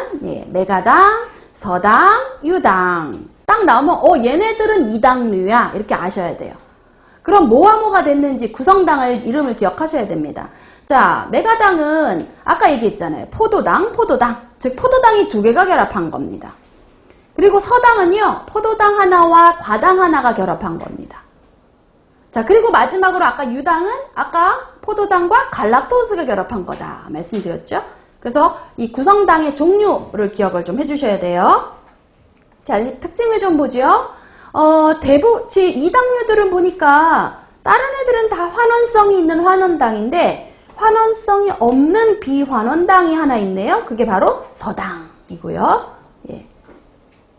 메가당, 서당, 유당. 딱 나오면 얘네들은 이 당류야. 이렇게 아셔야 돼요. 그럼 뭐와 뭐가 됐는지 구성당을 이름을 기억하셔야 됩니다. 자, 메가당은 아까 얘기했잖아요. 포도당. 즉 포도당이 두 개가 결합한 겁니다. 그리고 서당은요. 포도당 하나와 과당 하나가 결합한 겁니다. 자, 그리고 마지막으로 아까 유당은 아까 포도당과 갈락토스가 결합한 거다 말씀드렸죠. 그래서 이 구성당의 종류를 기억을 좀 해주셔야 돼요. 자, 특징을 좀 보죠. 이 당류들은 보니까 다른 애들은 다 환원성이 있는 환원당인데 환원성이 없는 비환원당이 하나 있네요. 그게 바로 서당이고요. 예.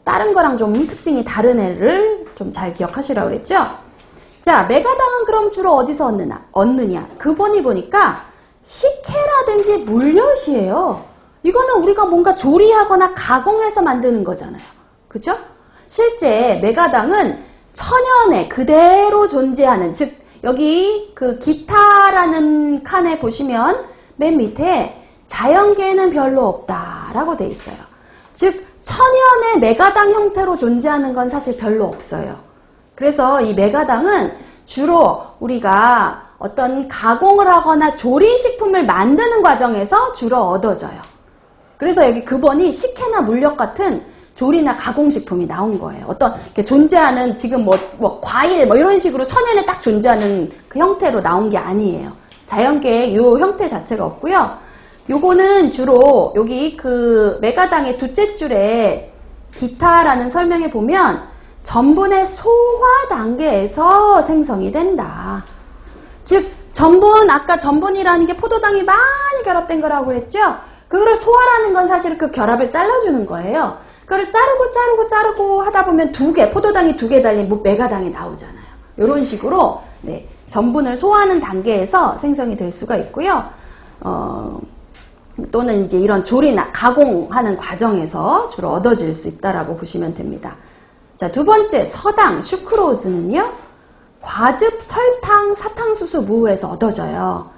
다른 거랑 좀 특징이 다른 애를 좀 잘 기억하시라고 그랬죠. 자, 메가당은 그럼 주로 어디서 얻느냐? 그분이 보니까 식혜라든지 물엿이에요. 이거는 우리가 뭔가 조리하거나 가공해서 만드는 거잖아요. 그죠? 실제 메가당은 천연에 그대로 존재하는, 즉 여기 그 기타라는 칸에 보시면 맨 밑에 자연계에는 별로 없다라고 돼 있어요. 즉 천연의 메가당 형태로 존재하는 건 사실 별로 없어요. 그래서 이 메가당은 주로 우리가 어떤 가공을 하거나 조리식품을 만드는 과정에서 주로 얻어져요. 그래서 여기 그번이 식혜나 물엿 같은 조리나 가공식품이 나온 거예요. 어떤 존재하는 지금 뭐 과일 뭐 이런 식으로 천연에 딱 존재하는 그 형태로 나온 게 아니에요. 자연계에 요 형태 자체가 없고요. 요거는 주로 여기 그 메가당의 둘째 줄에 기타라는 설명에 보면 전분의 소화 단계에서 생성이 된다. 즉 전분, 아까 전분이라는 게 포도당이 많이 결합된 거라고 했죠. 그거를 소화라는 건 사실 그 결합을 잘라주는 거예요. 그걸 자르고 하다 보면 포도당이 두 개 달린 메가당이 나오잖아요. 이런 식으로 전분을 소화하는 단계에서 생성이 될 수가 있고요. 또는 이제 이런 조리나 가공하는 과정에서 주로 얻어질 수 있다라고 보시면 됩니다. 자, 두 번째 서당, 슈크로즈는요. 과즙, 설탕, 사탕수수, 무에서 얻어져요.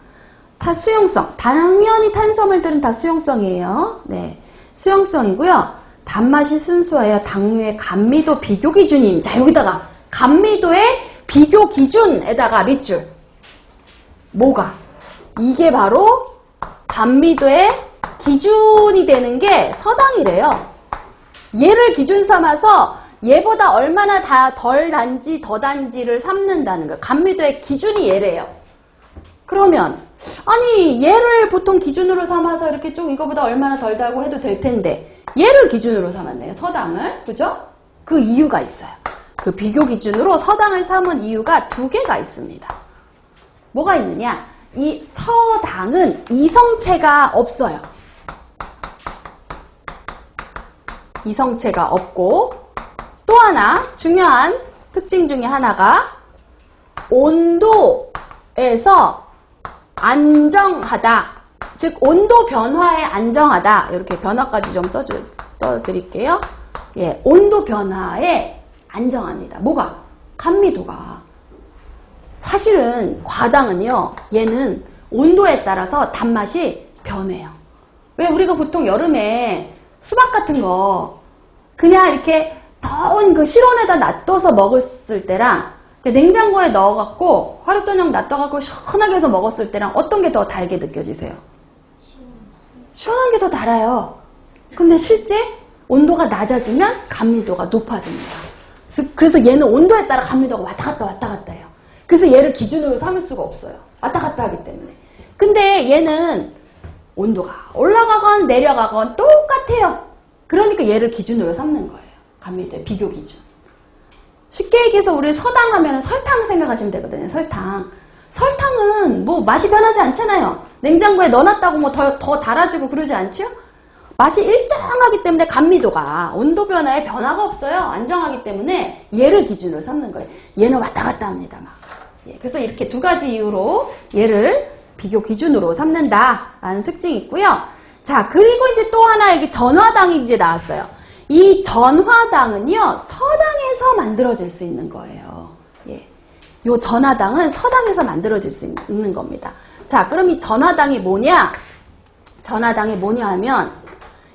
다 수용성, 당연히 탄수화물들은 다 수용성이에요. 네, 수용성이고요. 단맛이 순수해요. 당류의 감미도 비교 기준인. 자, 여기다가 감미도의 비교 기준에다가 밑줄. 뭐가? 이게 바로 감미도의 기준이 되는 게 서당이래요. 얘를 기준 삼아서 얘보다 얼마나 덜 단지, 더 단지를 삼는다는 거예요. 감미도의 기준이 얘래요. 그러면 아니 얘를 보통 기준으로 삼아서 이렇게 좀 이거보다 얼마나 덜 달고 해도 될 텐데 얘를 기준으로 삼았네요. 서당을. 그죠? 그 이유가 있어요. 그 비교 기준으로 서당을 삼은 이유가 두 개가 있습니다. 뭐가 있느냐? 이 서당은 이성체가 없어요. 이성체가 없고, 또 하나 중요한 특징 중에 하나가 온도에서 안정하다. 즉 온도 변화에 안정하다. 이렇게 변화까지 좀 써드릴게요. 예, 온도 변화에 안정합니다. 뭐가? 감미도가. 사실은 과당은요, 얘는 온도에 따라서 단맛이 변해요. 왜 우리가 보통 여름에 수박 같은 거 그냥 이렇게 더운 그 실온에다 놔둬서 먹었을 때랑 냉장고에 넣어갖고 하루 저녁 놔둬갖고 시원하게 해서 먹었을 때랑 어떤 게 더 달게 느껴지세요? 시원한 게 더 달아요. 근데 실제 온도가 낮아지면 감미도가 높아집니다. 그래서 얘는 온도에 따라 감미도가 왔다 갔다 해요. 그래서 얘를 기준으로 삼을 수가 없어요. 왔다 갔다 하기 때문에. 근데 얘는 온도가 올라가건 내려가건 똑같아요. 그러니까 얘를 기준으로 삼는 거예요. 감미도의 비교 기준. 쉽게 얘기해서 우리 서당 하면 설탕 생각하시면 되거든요. 설탕은 뭐 맛이 변하지 않잖아요. 냉장고에 넣어놨다고 뭐 더 달아지고 그러지 않죠? 맛이 일정하기 때문에 감미도가 온도 변화에 변화가 없어요. 안정하기 때문에 얘를 기준으로 삼는 거예요. 얘는 왔다 갔다 합니다. 막. 예, 그래서 이렇게 두 가지 이유로 얘를 비교 기준으로 삼는다라는 특징이 있고요. 자, 그리고 이제 또 하나 여기 전화당이 이제 나왔어요. 이 전화당은요, 서당에서 만들어질 수 있는 거예요. 예. 요 전화당은 서당에서 만들어질 수 있는 겁니다. 자, 그럼 이 전화당이 뭐냐? 전화당이 뭐냐 하면,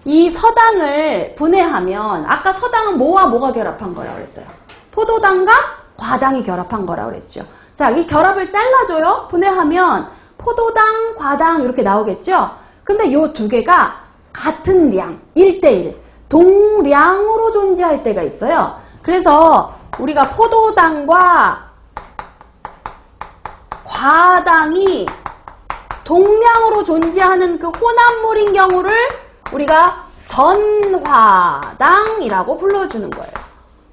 이 서당을 분해하면, 아까 서당은 뭐와 뭐가 결합한 거라고 그랬어요? 포도당과 과당이 결합한 거라고 그랬죠. 자, 이 결합을 잘라줘요. 분해하면, 포도당, 과당 이렇게 나오겠죠? 근데 요 두 개가 같은 량, 1대1, 동량으로 존재할 때가 있어요. 그래서 우리가 포도당과 과당이 동량으로 존재하는 그 혼합물인 경우를 우리가 전화당이라고 불러주는 거예요.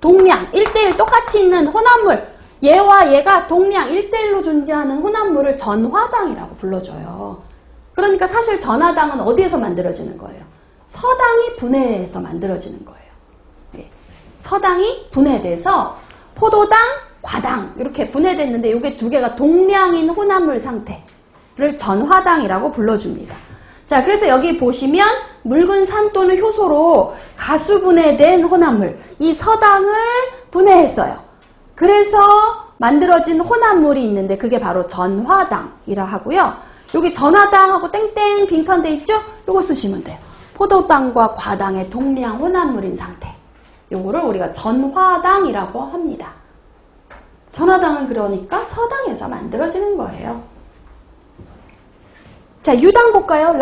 동량, 1대1 똑같이 있는 혼합물, 얘와 얘가 동량 1대1로 존재하는 혼합물을 전화당이라고 불러줘요. 그러니까 사실 전화당은 어디에서 만들어지는 거예요? 서당이 분해해서 만들어지는 거예요. 네. 서당이 분해돼서 포도당, 과당 이렇게 분해됐는데 이게 두 개가 동량인 혼합물 상태를 전화당이라고 불러줍니다. 자, 그래서 여기 보시면 묽은 산 또는 효소로 가수 분해된 혼합물, 이 서당을 분해했어요. 그래서 만들어진 혼합물이 있는데 그게 바로 전화당이라 하고요. 여기 전화당하고 땡땡 빈칸돼 있죠? 이거 쓰시면 돼요. 포도당과 과당의 동량 혼합물인 상태. 요거를 우리가 전화당이라고 합니다. 전화당은 그러니까 서당에서 만들어지는 거예요. 자, 유당 볼까요?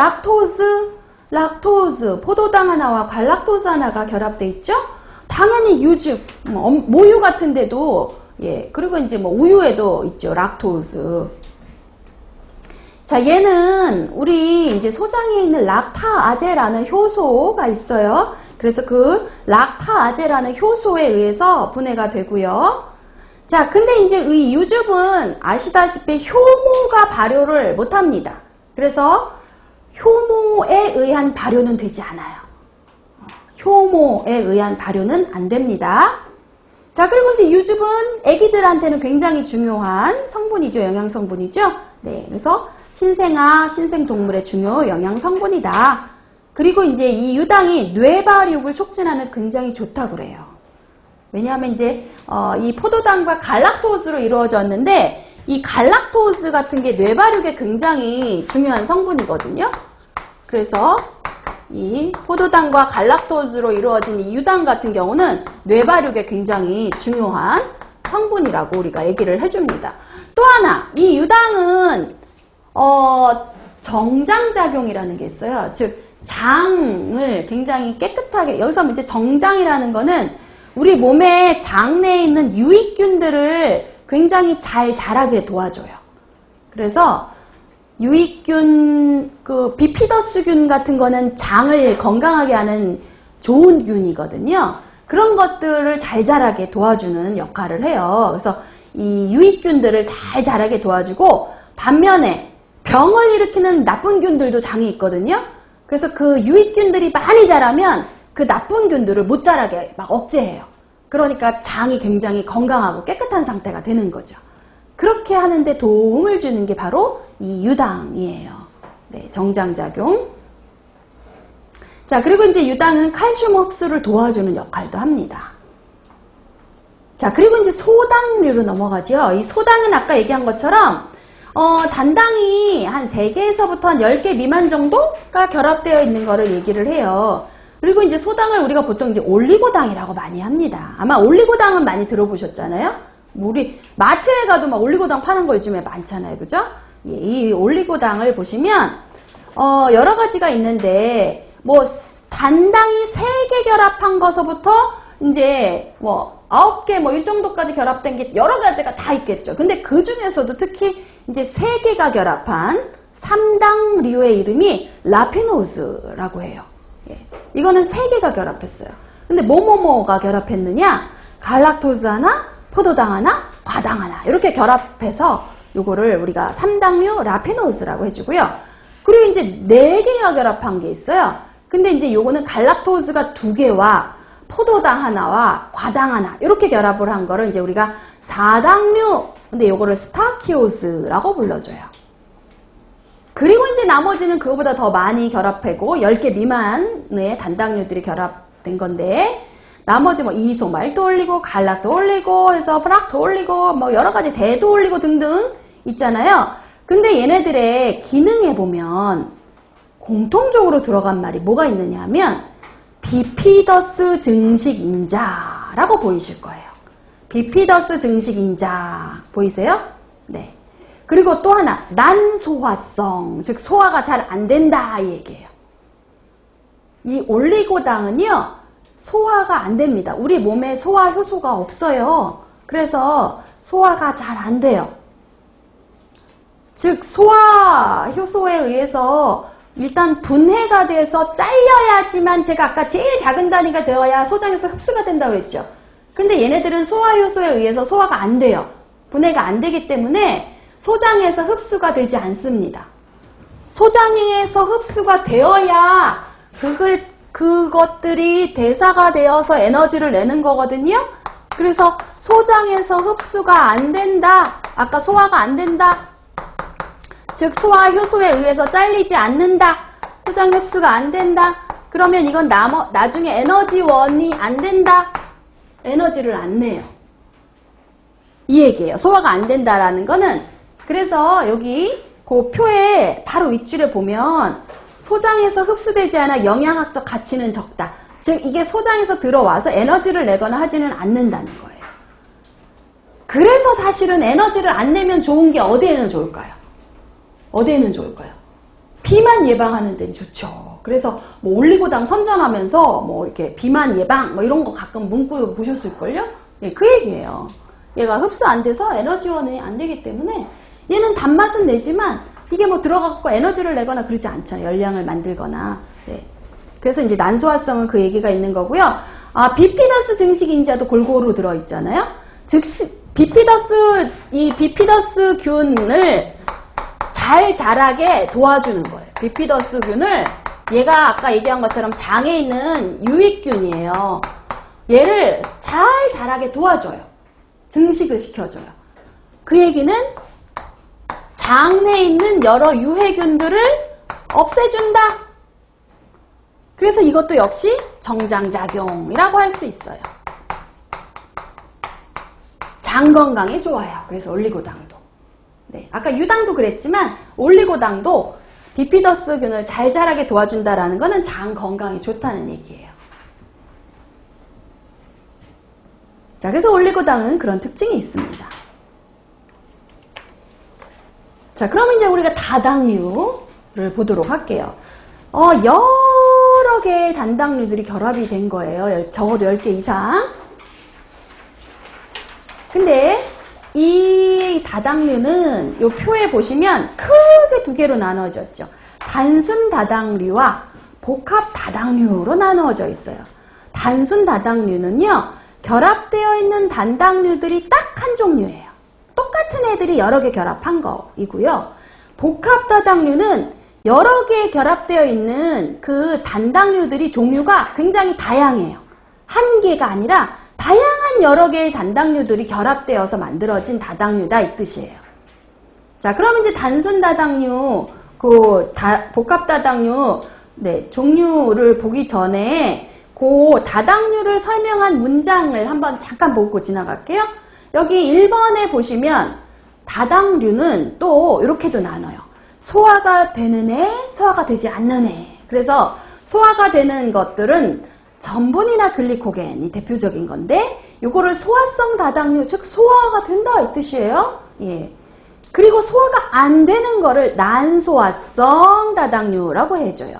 락토즈, 포도당 하나와 갈락토즈 하나가 결합돼 있죠? 당연히 유즙, 모유 같은 데도, 예, 그리고 이제 뭐 우유에도 있죠, 락토즈. 자, 얘는 우리 이제 소장에 있는 락타아제라는 효소가 있어요. 그래서 그 락타아제라는 효소에 의해서 분해가 되고요. 자, 근데 이제 이 유즙은 아시다시피 효모가 발효를 못합니다. 그래서 효모에 의한 발효는 되지 않아요. 효모에 의한 발효는 안 됩니다. 자, 그리고 이제 유즙은 애기들한테는 굉장히 중요한 성분이죠. 영양 성분이죠. 네, 그래서 신생아, 신생동물의 중요 영양 성분이다. 그리고 이제 이 유당이 뇌발육을 촉진하는 굉장히 좋다고 그래요. 왜냐하면 이제 이 포도당과 갈락토즈로 이루어졌는데 이 갈락토즈 같은 게 뇌발육에 굉장히 중요한 성분이거든요. 그래서 이 포도당과 갈락토즈로 이루어진 이 유당 같은 경우는 뇌발육에 굉장히 중요한 성분이라고 우리가 얘기를 해줍니다. 또 하나, 이 유당은 정장작용이라는 게 있어요. 즉 장을 굉장히 깨끗하게, 여기서 이제 정장이라는 거는 우리 몸의 장내에 있는 유익균들을 굉장히 잘 자라게 도와줘요. 그래서 유익균, 그 비피더스균 같은 거는 장을 건강하게 하는 좋은 균이거든요. 그런 것들을 잘 자라게 도와주는 역할을 해요. 그래서 이 유익균들을 잘 자라게 도와주고, 반면에 병을 일으키는 나쁜 균들도 장에 있거든요. 그래서 그 유익균들이 많이 자라면 그 나쁜 균들을 못 자라게 막 억제해요. 그러니까 장이 굉장히 건강하고 깨끗한 상태가 되는 거죠. 그렇게 하는데 도움을 주는 게 바로 이 유당이에요. 네, 정장작용. 자, 그리고 이제 유당은 칼슘 흡수를 도와주는 역할도 합니다. 자, 그리고 이제 소당류로 넘어가죠. 이 소당은 아까 얘기한 것처럼 단당이 한 3개에서부터 한 10개 미만 정도가 결합되어 있는 거를 얘기를 해요. 그리고 이제 소당을 우리가 보통 이제 올리고당이라고 많이 합니다. 아마 올리고당은 많이 들어보셨잖아요. 우리 마트에 가도 막 올리고당 파는 거 요즘에 많잖아요. 그죠? 예, 이 올리고당을 보시면 여러 가지가 있는데 뭐 단당이 3개 결합한 것서부터 이제 뭐 9개 뭐 이 정도까지 결합된 게 여러 가지가 다 있겠죠. 근데 그 중에서도 특히 이제 3개가 결합한 3당류의 이름이 라피노즈라고 해요. 예. 이거는 3개가 결합했어요. 근데 뭐뭐뭐가 결합했느냐? 갈락토즈 하나, 포도당 하나, 과당 하나 이렇게 결합해서 요거를 우리가 3당류 라피노즈라고 해주고요. 그리고 이제 4개가 결합한 게 있어요. 근데 이제 요거는 갈락토즈가 2개와 포도당 하나와 과당 하나 이렇게 결합을 한 거를 이제 우리가 4당류, 근데 요거를 스타키오스라고 불러줘요. 그리고 이제 나머지는 그거보다 더 많이 결합하고 10개 미만의 단당류들이 결합된 건데 나머지 뭐 이소말도 올리고 갈락도 올리고 해서 프락도 올리고 뭐 여러 가지 대도 올리고 등등 있잖아요. 근데 얘네들의 기능에 보면 공통적으로 들어간 말이 뭐가 있느냐 하면 비피더스 증식인자라고 보이실 거예요. 비피더스 증식인자 보이세요? 네. 그리고 또 하나 난소화성, 즉 소화가 잘 안 된다 이 얘기예요. 이 올리고당은요 소화가 안 됩니다. 우리 몸에 소화 효소가 없어요. 그래서 소화가 잘 안 돼요. 즉 소화 효소에 의해서 일단 분해가 돼서 잘려야지만 제가 아까 제일 작은 단위가 되어야 소장에서 흡수가 된다고 했죠. 근데 얘네들은 소화 효소에 의해서 소화가 안 돼요. 분해가 안 되기 때문에 소장에서 흡수가 되지 않습니다. 소장에서 흡수가 되어야 그것들이 대사가 되어서 에너지를 내는 거거든요. 그래서 소장에서 흡수가 안 된다. 아까 소화가 안 된다. 즉 소화 효소에 의해서 잘리지 않는다. 소장 흡수가 안 된다. 그러면 이건 나중에 에너지원이 안 된다. 에너지를 안 내요. 이 얘기예요. 소화가 안 된다라는 거는. 그래서 여기 그 표에 바로 윗줄에 보면 소장에서 흡수되지 않아 영양학적 가치는 적다. 즉 이게 소장에서 들어와서 에너지를 내거나 하지는 않는다는 거예요. 그래서 사실은 에너지를 안 내면 좋은 게 어디에는 좋을까요? 어디에는 좋을까요? 비만 예방하는 데는 좋죠. 그래서 뭐 올리고당 선전하면서 뭐 이렇게 비만 예방 뭐 이런 거 가끔 문구 보셨을걸요? 예, 그 얘기예요. 얘가 흡수 안 돼서 에너지원이 안 되기 때문에 얘는 단맛은 내지만 이게 뭐 들어가고 에너지를 내거나 그러지 않잖아요. 열량을 만들거나. 네. 그래서 이제 난소화성은 그 얘기가 있는 거고요. 아, 비피더스 증식인자도 골고루 들어있잖아요. 즉시 이 비피더스 균을 잘 자라게 도와주는 거예요. 비피더스 균을 얘가 아까 얘기한 것처럼 장에 있는 유익균이에요. 얘를 잘 자라게 도와줘요. 증식을 시켜줘요. 그 얘기는 장 내에 있는 여러 유해균들을 없애준다. 그래서 이것도 역시 정장작용이라고 할 수 있어요. 장 건강에 좋아요. 그래서 올리고당도. 네, 아까 유당도 그랬지만 올리고당도 비피더스균을 잘 자라게 도와준다라는 거는 장 건강에 좋다는 얘기예요. 자, 그래서 올리고당은 그런 특징이 있습니다. 자, 그러면 이제 우리가 다당류를 보도록 할게요. 여러 개의 단당류들이 결합이 된 거예요. 적어도 10개 이상. 근데 이 다당류는 이 표에 보시면 크게 두 개로 나눠졌죠. 단순 다당류와 복합 다당류로 나누어져 있어요. 단순 다당류는요, 결합되어 있는 단당류들이 딱 한 종류예요. 똑같은 애들이 여러 개 결합한 거이고요. 복합 다당류는 여러 개 결합되어 있는 그 단당류들이 종류가 굉장히 다양해요. 한 개가 아니라 다양한 여러 개의 단당류들이 결합되어서 만들어진 다당류다 이 뜻이에요. 자, 그럼 이제 단순 다당류, 복합 다당류 종류를 보기 전에 그 다당류를 설명한 문장을 한번 잠깐 보고 지나갈게요. 여기 1번에 보시면 다당류는 또 이렇게도 나눠요. 소화가 되는 애, 소화가 되지 않는 애. 그래서 소화가 되는 것들은 전분이나 글리코겐이 대표적인 건데 요거를 소화성 다당류, 즉 소화가 된다 이 뜻이에요. 예. 그리고 소화가 안 되는 거를 난소화성 다당류라고 해줘요.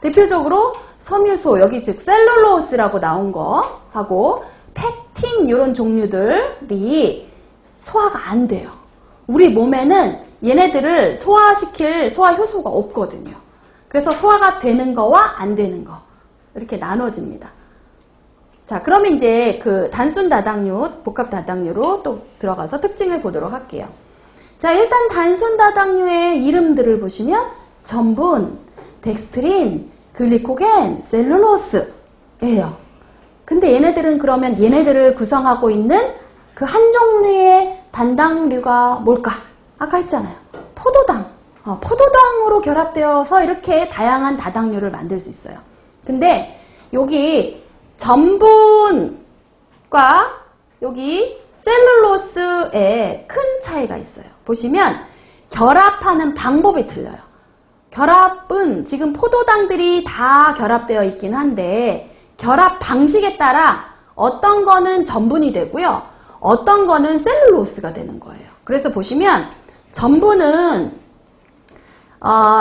대표적으로 섬유소, 여기 즉 셀룰로스라고 나온 거 하고 팩틴 이런 종류들이 소화가 안 돼요. 우리 몸에는 얘네들을 소화시킬 소화 효소가 없거든요. 그래서 소화가 되는 거와 안 되는 거 이렇게 나눠집니다. 자, 그러면 이제 그 단순 다당류, 복합 다당류로 또 들어가서 특징을 보도록 할게요. 자, 일단 단순 다당류의 이름들을 보시면 전분, 덱스트린, 글리코겐, 셀룰로스예요. 근데 얘네들은 그러면 얘네들을 구성하고 있는 그 한 종류의 단당류가 뭘까? 아까 했잖아요. 포도당. 포도당으로 결합되어서 이렇게 다양한 다당류를 만들 수 있어요. 근데 여기 전분과 여기 셀룰로스에 큰 차이가 있어요. 보시면 결합하는 방법이 틀려요. 결합은 지금 포도당들이 다 결합되어 있긴 한데 결합 방식에 따라 어떤 거는 전분이 되고요. 어떤 거는 셀룰로스가 되는 거예요. 그래서 보시면 전분은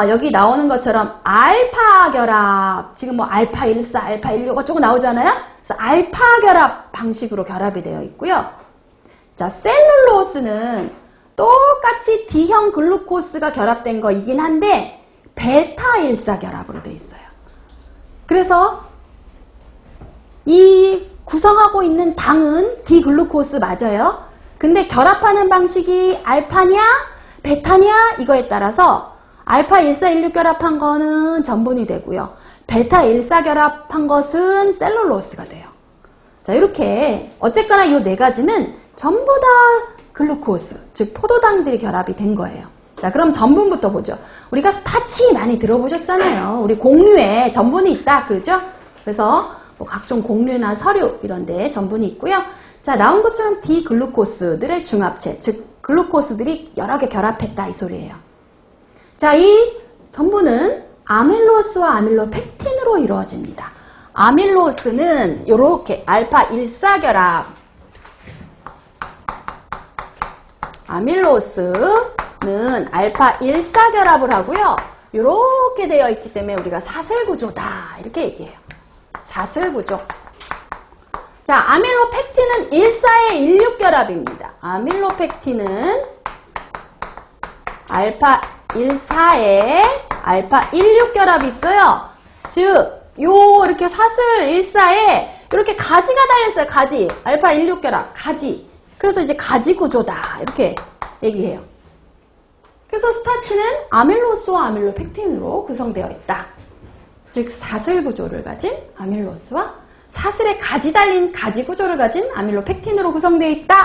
여기 나오는 것처럼 알파 결합, 지금 뭐 알파 14, 알파 16 어쩌고 나오잖아요. 그래서 알파 결합 방식으로 결합이 되어 있고요. 자, 셀룰로스는 똑같이 D형 글루코스가 결합된 거이긴 한데 베타 14 결합으로 되어 있어요. 그래서 이 구성하고 있는 당은 D글루코스 맞아요. 근데 결합하는 방식이 알파냐 베타냐 이거에 따라서 알파 14, 16 결합한 거는 전분이 되고요. 베타 14 결합한 것은 셀룰로스가 돼요. 자, 이렇게 어쨌거나 이 네 가지는 전부 다 글루코스, 즉 포도당들이 결합이 된 거예요. 자, 그럼 전분부터 보죠. 우리가 스타치 많이 들어보셨잖아요. 우리 곡류에 전분이 있다 그러죠? 그래서 뭐 각종 곡류나 서류 이런 데 전분이 있고요. 자, 나온 것처럼 D글루코스들의 중합체, 즉 글루코스들이 여러 개 결합했다 이 소리예요. 자, 이 전분은 아밀로스와 아밀로펙틴으로 이루어집니다. 아밀로스는 이렇게 알파 14 결합, 아밀로스는 알파 14 결합을 하고요. 이렇게 되어 있기 때문에 우리가 사슬구조다 이렇게 얘기해요. 사슬구조. 자, 아밀로펙틴은 14의 16 결합입니다. 아밀로펙틴은 알파 14에 알파 16 결합이 있어요. 즉, 이렇게 사슬 14에 이렇게 가지가 달려있어요. 가지. 알파 16 결합. 가지. 그래서 이제 가지 구조다. 이렇게 얘기해요. 그래서 스타치는 아밀로스와 아밀로펙틴으로 구성되어 있다. 즉, 사슬 구조를 가진 아밀로스와 사슬에 가지 달린 가지 구조를 가진 아밀로펙틴으로 구성되어 있다.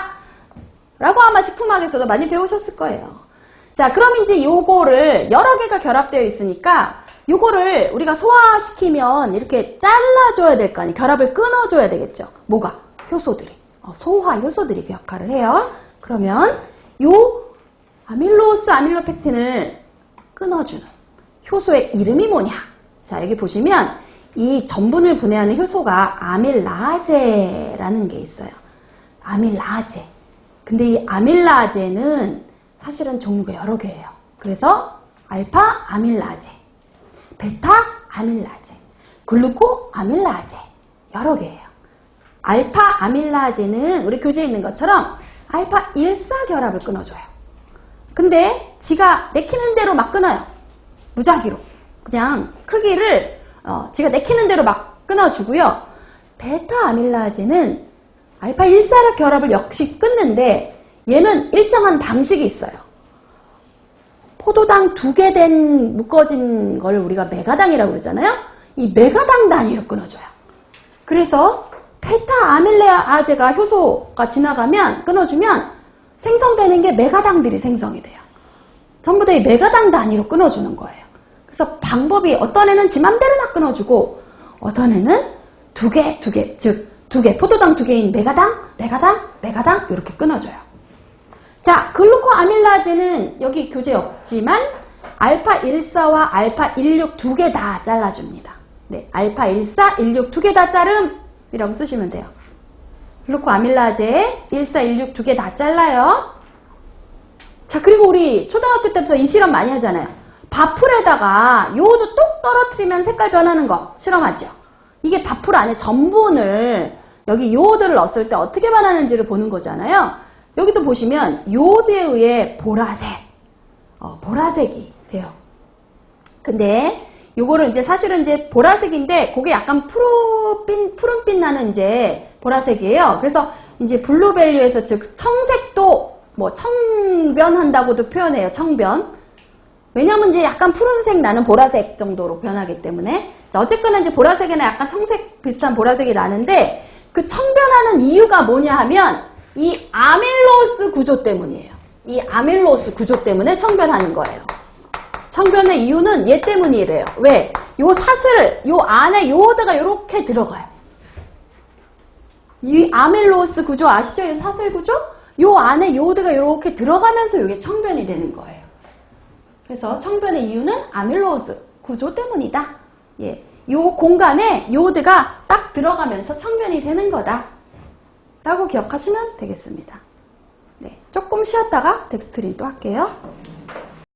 라고 아마 식품학에서도 많이 배우셨을 거예요. 자, 그럼 이제 요거를 여러 개가 결합되어 있으니까 요거를 우리가 소화시키면 이렇게 잘라줘야 될 거 아니에요. 결합을 끊어줘야 되겠죠. 뭐가? 효소들이. 소화 효소들이 그 역할을 해요. 그러면 요 아밀로스, 아밀로펙틴을 끊어주는 효소의 이름이 뭐냐? 자, 여기 보시면 이 전분을 분해하는 효소가 아밀라제라는 게 있어요. 아밀라제. 근데 이 아밀라제는 사실은 종류가 여러 개예요. 그래서 알파 아밀라제, 베타 아밀라제, 글루코 아밀라제 여러 개예요. 알파 아밀라제는 우리 교재에 있는 것처럼 알파 14 결합을 끊어줘요. 근데 지가 내키는 대로 막 끊어요. 무작위로. 그냥 크기를 지가 내키는 대로 막 끊어주고요. 베타 아밀라제는 알파 14 결합을 역시 끊는데 얘는 일정한 방식이 있어요. 포도당 2개 된 묶어진 걸 우리가 메가당이라고 그러잖아요. 이 메가당 단위로 끊어줘요. 그래서 베타 아밀레아제가 효소가 지나가면 끊어주면 생성되는 게 메가당들이 생성이 돼요. 전부 다 이 메가당 단위로 끊어주는 거예요. 그래서 방법이 어떤 애는 지 맘대로 다 끊어주고 어떤 애는 2개, 즉 2개, 포도당 2개인 메가당 이렇게 끊어줘요. 자, 글루코아밀라제는 여기 교재 없지만 알파14와 알파16 2개 다 잘라줍니다. 네, 알파14, 16 2개 다 자름이라고 쓰시면 돼요. 글루코아밀라제 14, 16 2개 다 잘라요. 자, 그리고 우리 초등학교 때부터 이 실험 많이 하잖아요. 밥풀에다가 요오드 똑 떨어뜨리면 색깔 변하는 거 실험하죠. 이게 밥풀 안에 전분을 여기 요오드를 넣었을 때 어떻게 변하는지를 보는 거잖아요. 여기도 보시면 요오드에 의해 보라색, 보라색이 돼요. 근데 요거를 이제 사실은 이제 보라색인데 그게 약간 푸른빛 나는 이제 보라색이에요. 그래서 이제 블루밸류에서 즉 청색도 뭐 청변한다고도 표현해요. 청변. 왜냐면 이제 약간 푸른색 나는 보라색 정도로 변하기 때문에. 자, 어쨌거나 이제 보라색이나 약간 청색 비슷한 보라색이 나는데 그 청변하는 이유가 뭐냐 하면 이 아밀로스 구조 때문이에요. 이 아밀로스 구조 때문에 청변하는 거예요. 청변의 이유는 얘 때문이래요. 왜? 요 사슬, 요 안에 요오드가 이렇게 들어가요. 이 아밀로스 구조 아시죠? 이 사슬 구조? 요 안에 요오드가 이렇게 들어가면서 이게 청변이 되는 거예요. 그래서 청변의 이유는 아밀로스 구조 때문이다. 예, 요 공간에 요오드가 딱 들어가면서 청변이 되는 거다. 라고 기억하시면 되겠습니다. 네, 조금 쉬었다가 덱스트린 또 할게요.